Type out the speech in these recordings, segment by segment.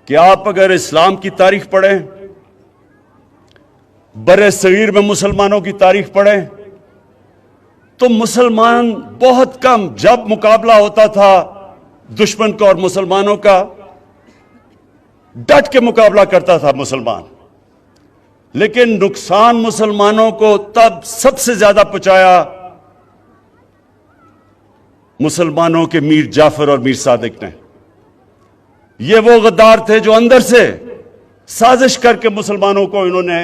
کہ آپ اگر اسلام کی تاریخ پڑھیں، بر صغیر میں مسلمانوں کی تاریخ پڑھیں، تو مسلمان بہت کم، جب مقابلہ ہوتا تھا دشمن کا اور مسلمانوں کا، ڈٹ کے مقابلہ کرتا تھا مسلمان، لیکن نقصان مسلمانوں کو تب سب سے زیادہ پہنچایا مسلمانوں کے میر جعفر اور میر صادق نے۔ یہ وہ غدار تھے جو اندر سے سازش کر کے مسلمانوں کو، انہوں نے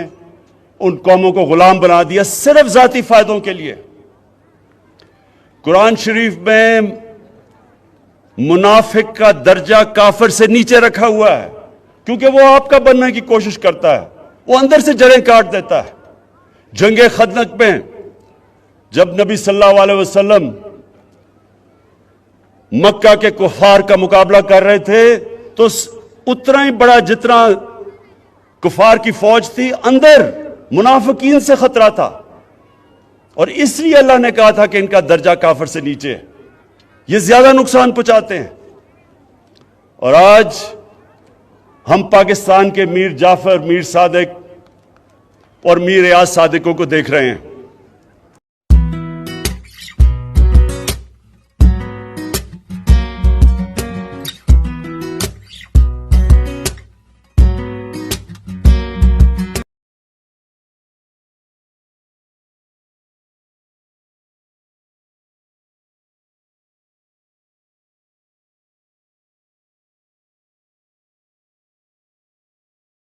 ان قوموں کو غلام بنا دیا صرف ذاتی فائدوں کے لیے۔ قرآن شریف میں منافق کا درجہ کافر سے نیچے رکھا ہوا ہے، کیونکہ وہ آپ کا بننے کی کوشش کرتا ہے، وہ اندر سے جڑیں کاٹ دیتا ہے۔ جنگ خندق میں جب نبی صلی اللہ علیہ وسلم مکہ کے کفار کا مقابلہ کر رہے تھے تو اتنا ہی بڑا جتنا کفار کی فوج تھی، اندر منافقین سے خطرہ تھا، اور اس لیے اللہ نے کہا تھا کہ ان کا درجہ کافر سے نیچے ہے، یہ زیادہ نقصان پہنچاتے ہیں۔ اور آج ہم پاکستان کے میر جعفر، میر صادق اور میر ایاز صادقوں کو دیکھ رہے ہیں۔